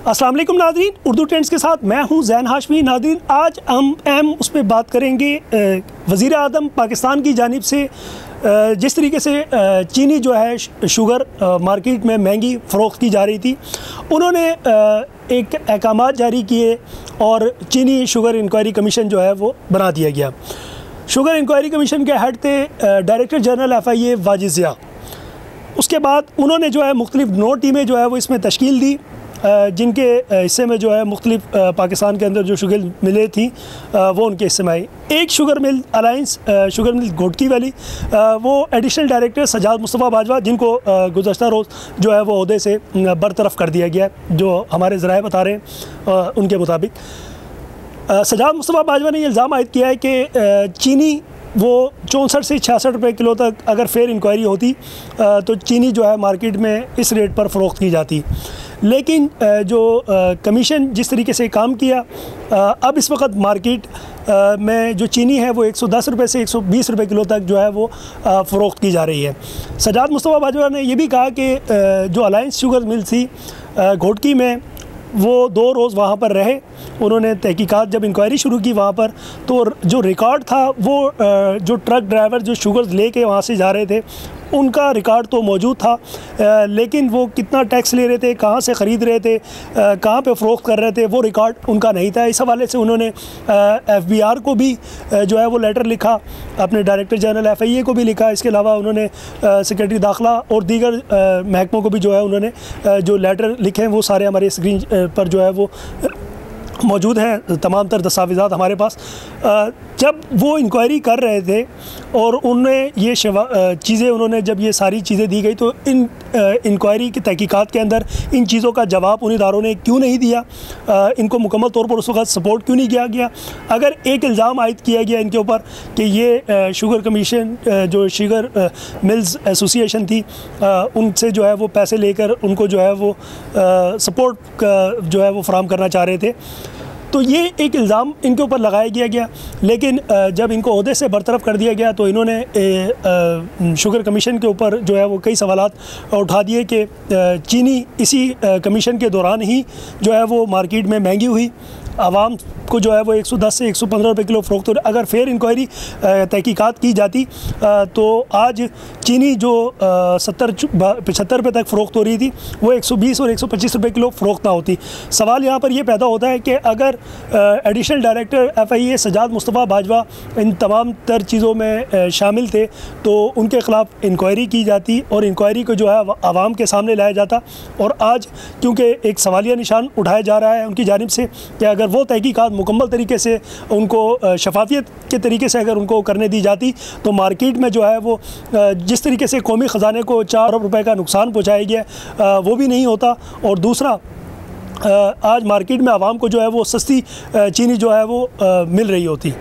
अस्सलाम वालेकुम नाज़रीन, उर्दू ट्रेंड्स के साथ मैं हूं ज़ैन हाशमी। नाज़रीन, आज हम उस पर बात करेंगे वज़ीर आज़म पाकिस्तान की जानिब से जिस तरीके से चीनी जो है शुगर मार्केट में महंगी फ़रोख्त की जा रही थी, उन्होंने एक अहकामात जारी किए और चीनी शुगर इंक्वायरी कमीशन जो है वो बना दिया गया। शुगर इंक्वायरी कमीशन के हेड थे director general FIA Wajid Zia. उसके बाद उन्होंने जो है मुख्तलिफ 9 टीमें जो है वो इसमें तश्कील दी, जिनके हिस्से में जो है मुख्तलिफ पाकिस्तान के अंदर जो शुगर मिलें थी वो उनके हिस्से में आई। एक sugar mill alliance sugar mill Ghotki वाली, वो एडिशनल डायरेक्टर सजाद मुस्तफ़ा बाजवा, जिनको गुज़श्ता रोज़ जो है वो ओहदे से बरतरफ़ कर दिया गया, जो हमारे ज़राए बता रहे हैं उनके मुताबिक। सजाद मुस्तफ़ा बाजवा ने ये इल्ज़ाम आयद किया है कि चीनी वो 64 से 66 रुपये किलो तक अगर फेयर इंक्वायरी होती तो चीनी जो है मार्केट में इस रेट पर फ़रोख्त की जाती। लेकिन जो कमीशन जिस तरीके से काम किया, अब इस वक्त मार्केट में जो चीनी है वो 110 रुपये से 120 रुपये किलो तक जो है वो फ़रोख्त की जा रही है। सजाद मुस्तफ़ा बाजवा ने यह भी कहा कि जो अलायंस शुगर मिल थी घोटकी में, वो 2 रोज़ वहाँ पर रहे। उन्होंने तहकीकात जब इंक्वायरी शुरू की वहाँ पर, तो जो रिकॉर्ड था वो जो ट्रक ड्राइवर जो शुगर लेके वहाँ से जा रहे थे उनका रिकॉर्ड तो मौजूद था, लेकिन वो कितना टैक्स ले रहे थे, कहाँ से ख़रीद रहे थे, कहाँ पे फ़रोख्त कर रहे थे, वो रिकॉर्ड उनका नहीं था। इस हवाले से उन्होंने FBR को भी जो है वो लेटर लिखा, अपने डायरेक्टर जनरल FIA को भी लिखा। इसके अलावा उन्होंने सेक्रेटरी दाखिला और दीगर महकमों को भी जो है उन्होंने जो लेटर लिखे हैं वो सारे हमारे स्क्रीन पर जो है वो मौजूद हैं, तमाम तर दस्तावेज़ात हमारे पास। जब वो इंक्वायरी कर रहे थे और उन्हें ये चीज़ें उन्होंने जब ये सारी चीज़ें दी गई, तो इन इंक्वायरी की तहकीकात के अंदर इन चीज़ों का जवाब उन इदारों ने क्यों नहीं दिया, इनको मुकम्मल तौर पर उस वक्त सपोर्ट क्यों नहीं किया गया। अगर एक इल्ज़ाम आयद किया गया इनके ऊपर कि ये शुगर कमीशन जो शुगर मिल्स एसोसिएशन थी उनसे जो है वो पैसे लेकर उनको जो है वो सपोर्ट जो है वो फराहम करना चाह रहे थे, तो ये एक इल्ज़ाम इनके ऊपर लगाया गया। लेकिन जब इनको ओहदे से बरतरफ़ कर दिया गया तो इन्होंने शुगर कमीशन के ऊपर जो है वो कई सवालात उठा दिए कि चीनी इसी कमीशन के दौरान ही जो है वो मार्केट में महंगी हुई, आवाम को जो है वो 110 से 115 रुपये किलो फ़रोख्त हो रही। अगर फेयर इंक्वायरी तहकीकात की जाती तो आज चीनी जो 70-75 रुपये तक फ़रोख्त हो रही थी वो 120 और 125 रुपये किलो फ़रोख्त ना होती। सवाल यहाँ पर ये पैदा होता है कि अगर additional director FIA Sajjad Mustafa Bajwa इन तमाम तर चीज़ों में शामिल थे तो उनके ख़िलाफ़ इंक्वायरी की जाती और इंक्वायरी को जो है आवाम के सामने लाया जाता। और आज क्योंकि एक सवालिया निशान उठाया जा रहा है उनकी जानिब से कि अगर वो तहकीकात मुकम्मल तरीके से उनको शफाफियत के तरीके से अगर उनको करने दी जाती तो मार्केट में जो है वो जिस तरीके से कौमी ख़जाने को 4 अरब रुपए का नुकसान पहुँचाया गया वो भी नहीं होता। और दूसरा, आज मार्केट में आवाम को जो है वो सस्ती चीनी जो है वो मिल रही होती।